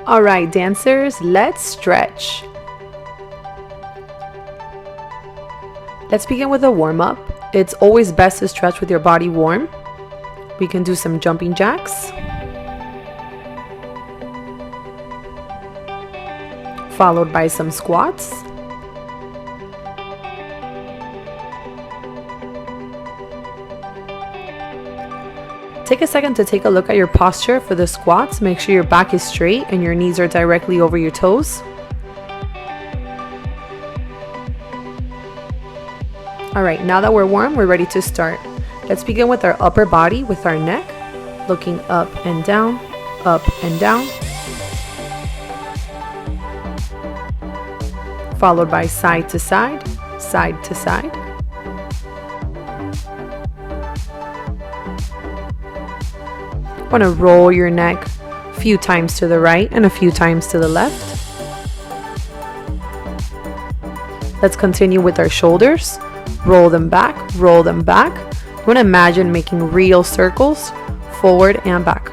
All right, dancers, let's stretch. Let's begin with a warm-up. It's always best to stretch with your body warm. We can do some jumping jacks, followed by some squats. Take a second to take a look at your posture for the squats. Make sure your back is straight and your knees are directly over your toes. All right, now that we're warm, we're ready to start. Let's begin with our upper body with our neck, looking up and down, followed by side to side, side to side. Want to roll your neck a few times to the right and a few times to the left. Let's continue with our shoulders. Roll them back, roll them back. You want to imagine making real circles forward and back.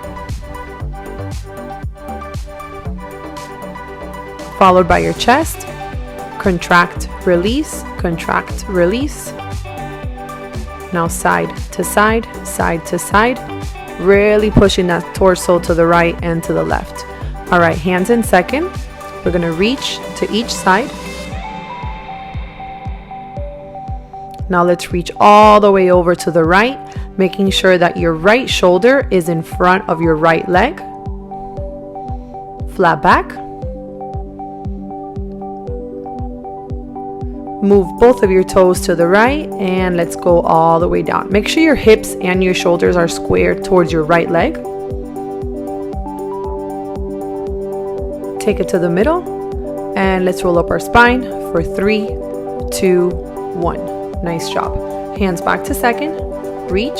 Followed by your chest. Contract, release, contract, release. Now side to side, side to side. Really pushing that torso to the right and to the left. All right, hands in second. We're going to reach to each side. Now let's reach all the way over to the right, making sure that your right shoulder is in front of your right leg. Flat back. Move both of your toes to the right and let's go all the way down. Make sure your hips and your shoulders are squared towards your right leg. Take it to the middle and let's roll up our spine for 3, 2, 1. Nice job. Hands back to second, reach.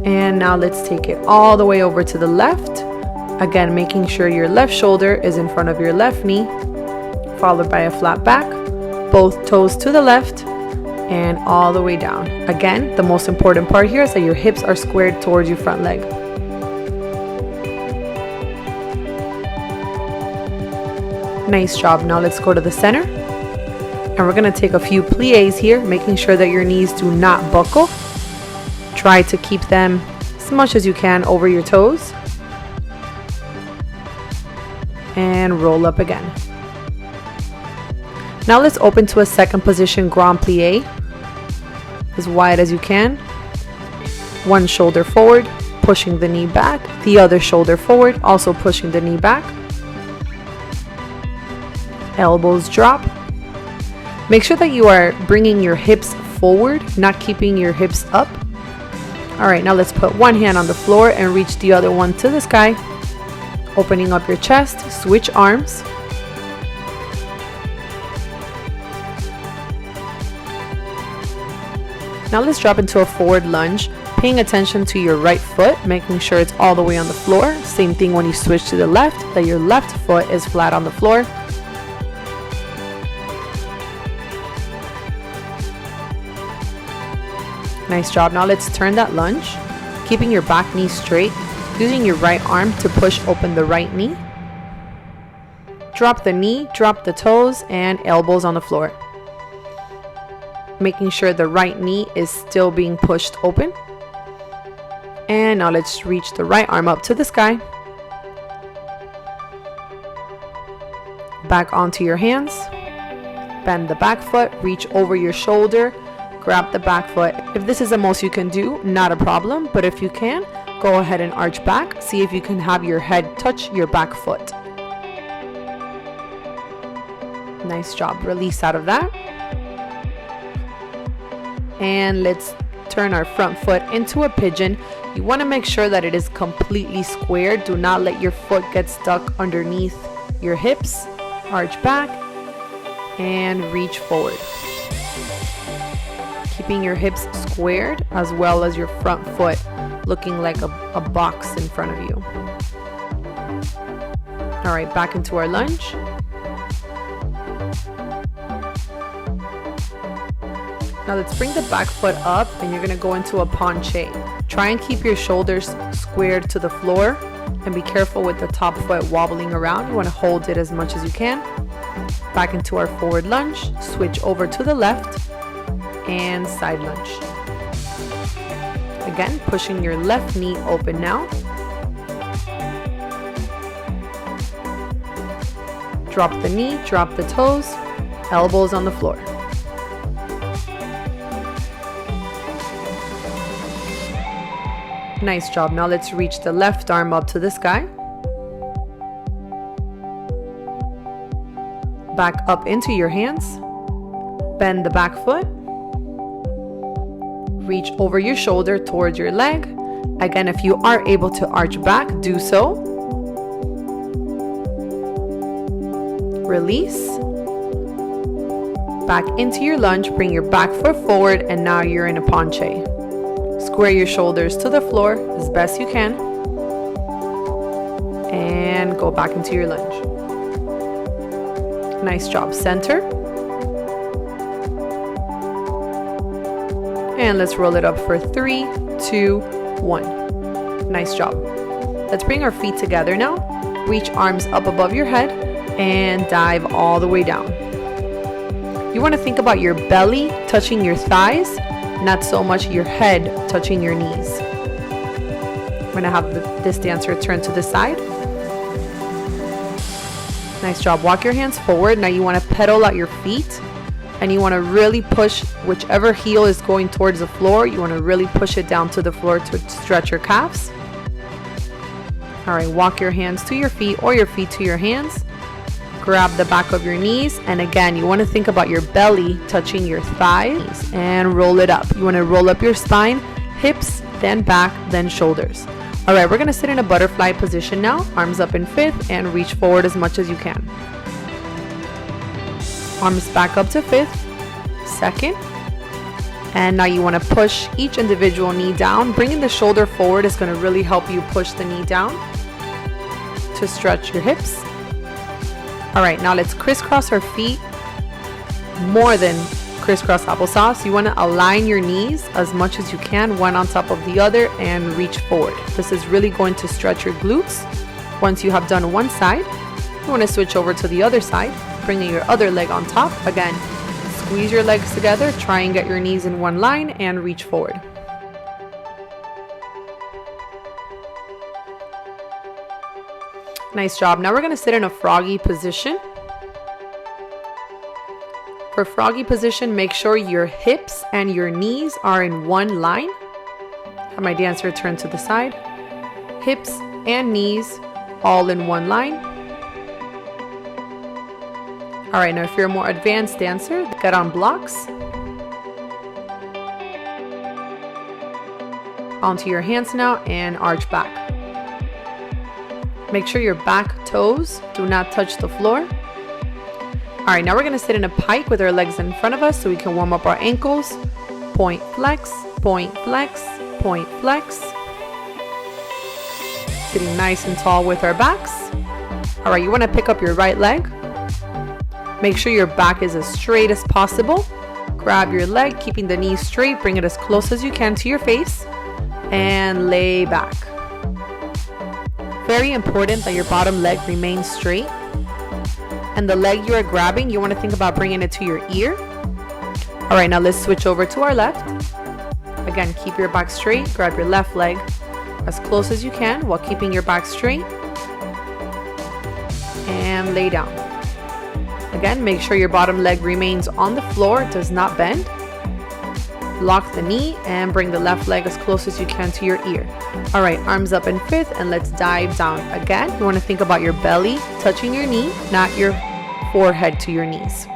And now let's take it all the way over to the left. Again, making sure your left shoulder is in front of your left knee. Followed by a flat back, both toes to the left and all the way down. Again, the most important part here is that your hips are squared towards your front leg. Nice job. Now let's go to the center. And we're going to take a few pliés here, making sure that your knees do not buckle. Try to keep them as much as you can over your toes. And roll up again. Now let's open to a second position grand plie, as wide as you can. One shoulder forward, pushing the knee back. The other shoulder forward, also pushing the knee back. Elbows drop. Make sure that you are bringing your hips forward, not keeping your hips up. All right, now let's put one hand on the floor and reach the other one to the sky. Opening up your chest, switch arms. Now let's drop into a forward lunge, paying attention to your right foot, making sure it's all the way on the floor. Same thing when you switch to the left, that your left foot is flat on the floor. Nice job. Now let's turn that lunge, keeping your back knee straight, using your right arm to push open the right knee. Drop the knee, drop the toes, and elbows on the floor. Making sure the right knee is still being pushed open. And now let's reach the right arm up to the sky. Back onto your hands. Bend the back foot, reach over your shoulder, grab the back foot. If this is the most you can do, not a problem, but if you can, go ahead and arch back. See if you can have your head touch your back foot. Nice job. Release out of that. And let's turn our front foot into a pigeon. You want to make sure that it is completely squared. Do not let your foot get stuck underneath your hips. Arch back and reach forward. Keeping your hips squared as well as your front foot looking like a box in front of you. All right, back into our lunge. Now let's bring the back foot up and you're going to go into a penché. Try and keep your shoulders squared to the floor. and be careful with the top foot wobbling around. You want to hold it as much as you can. Back into our forward lunge, switch over to the left, and side lunge. Again, pushing your left knee open now. Drop the knee, drop the toes, elbows on the floor. Nice job. Now let's reach the left arm up to the sky. Back up into your hands. Bend the back foot. Reach over your shoulder towards your leg. Again, if you are able to arch back, do so. Release. Back into your lunge, bring your back foot forward, and now you're in a penché. Square your shoulders to the floor as best you can. And go back into your lunge. Nice job. Center. And let's roll it up for 3, 2, 1. Nice job. Let's bring our feet together now. Reach arms up above your head and dive all the way down. You want to think about your belly touching your thighs, not so much your head touching your knees. I'm going to have this dancer turn to the side. Nice job. Walk your hands forward. Now you want to pedal out your feet, and you want to really push whichever heel is going towards the floor. You want to really push it down to the floor to stretch your calves. All right, walk your hands to your feet or your feet to your hands. Grab the back of your knees, and again, you want to think about your belly touching your thighs and roll it up. You want to roll up your spine, hips, then back, then shoulders. All right, we're going to sit in a butterfly position now. Arms up in fifth and reach forward as much as you can. Arms back up to fifth, second. And now you want to push each individual knee down. Bringing the shoulder forward is going to really help you push the knee down to stretch your hips. All right, now let's crisscross our feet more than crisscross applesauce. You want to align your knees as much as you can, one on top of the other, and reach forward. This is really going to stretch your glutes. Once you have done one side, you want to switch over to the other side, bringing your other leg on top. Again, squeeze your legs together, try and get your knees in one line, and reach forward. Nice job. Now we're going to sit in a froggy position. For froggy position, make sure your hips and your knees are in one line. Have my dancer turn to the side. Hips and knees all in one line. All right, now if you're a more advanced dancer, get on blocks. Onto your hands now and arch back. Make sure your back toes do not touch the floor. All right, now we're going to sit in a pike with our legs in front of us so we can warm up our ankles. Point, flex, point, flex, point, flex. Sitting nice and tall with our backs. All right, you want to pick up your right leg. Make sure your back is as straight as possible. Grab your leg, keeping the knees straight. Bring it as close as you can to your face and lay back. Very important that your bottom leg remains straight. And the leg you are grabbing, you want to think about bringing it to your ear. All right, now let's switch over to our left. Again, keep your back straight. Grab your left leg as close as you can while keeping your back straight. And lay down. Again, make sure your bottom leg remains on the floor, it does not bend. Lock the knee and bring the left leg as close as you can to your ear. All right, arms up in fifth, and let's dive down. Again, you want to think about your belly touching your knee, not your forehead to your knees.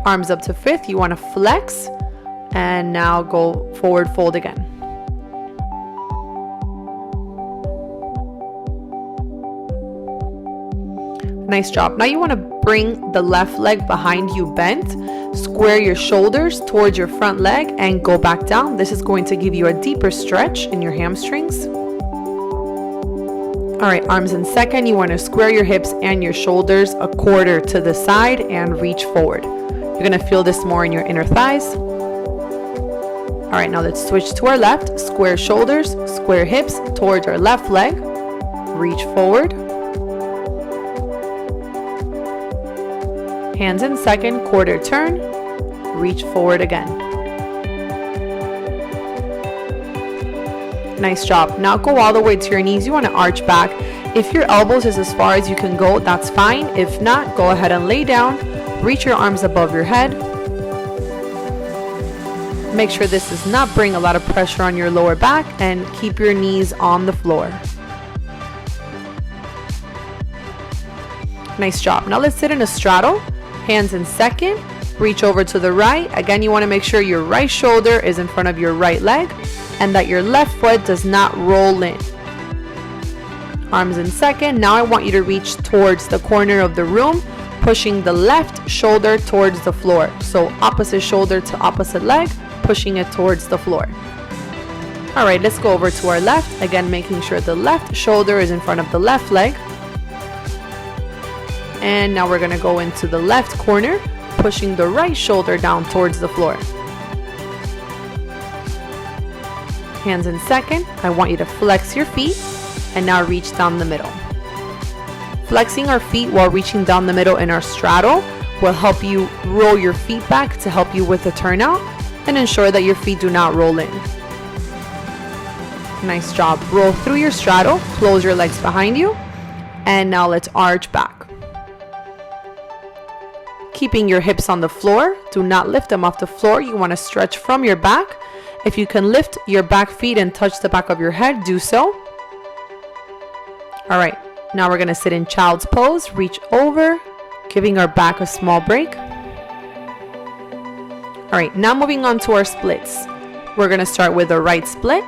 Arms up to fifth, you want to flex, and now go forward fold again. Nice job. Now you want to bring the left leg behind you bent. Square your shoulders towards your front leg and go back down. This is going to give you a deeper stretch in your hamstrings. All right, arms in second. You want to square your hips and your shoulders a quarter to the side and reach forward. You're going to feel this more in your inner thighs. All right, now let's switch to our left. Square shoulders, square hips towards our left leg. reach forward. Hands in second, quarter turn, reach forward again. Nice job. Now go all the way to your knees. You want to arch back. If your elbows is as far as you can go, that's fine. If not, go ahead and lay down. Reach your arms above your head. Make sure this does not bring a lot of pressure on your lower back, and keep your knees on the floor. Nice job. Now let's sit in a straddle. Hands in second. Reach over to the right. Again, you want to make sure your right shoulder is in front of your right leg and that your left foot does not roll in. Arms in second. Now I want you to reach towards the corner of the room, pushing the left shoulder towards the floor. So opposite shoulder to opposite leg, pushing it towards the floor. All right, let's go over to our left. Again, making sure the left shoulder is in front of the left leg. And now we're gonna go into the left corner, pushing the right shoulder down towards the floor. Hands in second. I want you to flex your feet and now reach down the middle. Flexing our feet while reaching down the middle in our straddle will help you roll your feet back to help you with the turnout and ensure that your feet do not roll in. Nice job. Roll through your straddle, close your legs behind you, and now let's arch back. Keeping your hips on the floor. Do not lift them off the floor. You want to stretch from your back. If you can lift your back feet and touch the back of your head, do so. All right, now we're going to sit in child's pose. Reach over, giving our back a small break. All right, now moving on to our splits. We're going to start with a right split.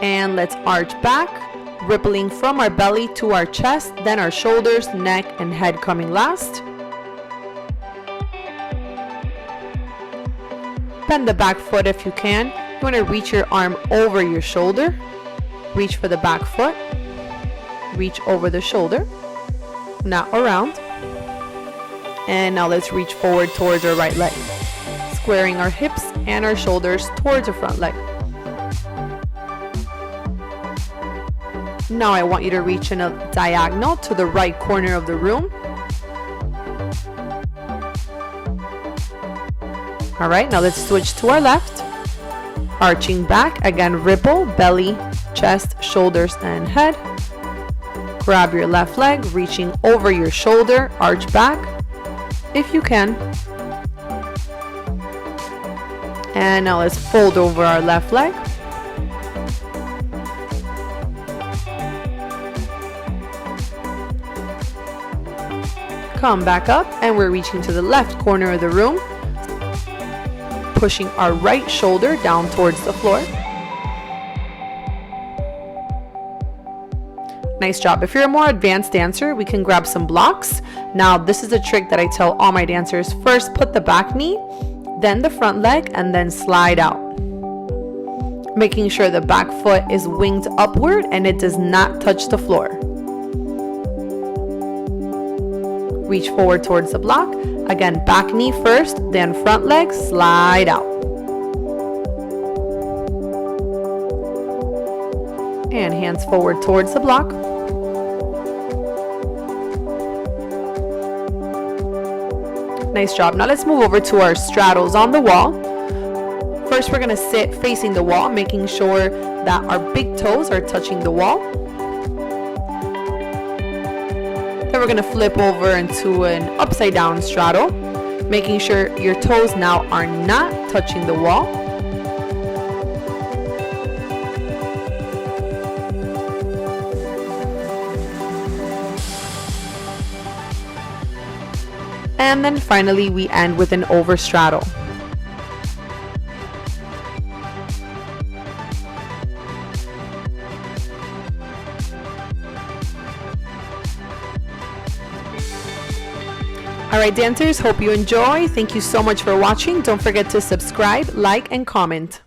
And let's arch back, rippling from our belly to our chest, then our shoulders, neck, and head coming last. Bend the back foot if you can. You want to reach your arm over your shoulder. Reach for the back foot. Reach over the shoulder. Now around. And now let's reach forward towards our right leg. Squaring our hips and our shoulders towards the front leg. Now I want you to reach in a diagonal to the right corner of the room. All right, now let's switch to our left. Arching back, again, ripple, belly, chest, shoulders, and head. Grab your left leg, reaching over your shoulder, arch back, if you can. And now let's fold over our left leg. Come back up, and we're reaching to the left corner of the room. Pushing our right shoulder down towards the floor. Nice job. If you're a more advanced dancer, we can grab some blocks. Now, this is a trick that I tell all my dancers. First, put the back knee, then the front leg, and then slide out. Making sure the back foot is winged upward and it does not touch the floor. Reach forward towards the block. Again, back knee first, then front leg, slide out. And hands forward towards the block. Nice job. Now let's move over to our straddles on the wall. First, we're gonna sit facing the wall, making sure that our big toes are touching the wall. Then we're gonna flip over into an upside down straddle, making sure your toes now are not touching the wall. And then finally we end with an over straddle. Alright dancers, hope you enjoy. Thank you so much for watching. Don't forget to subscribe, like, and comment.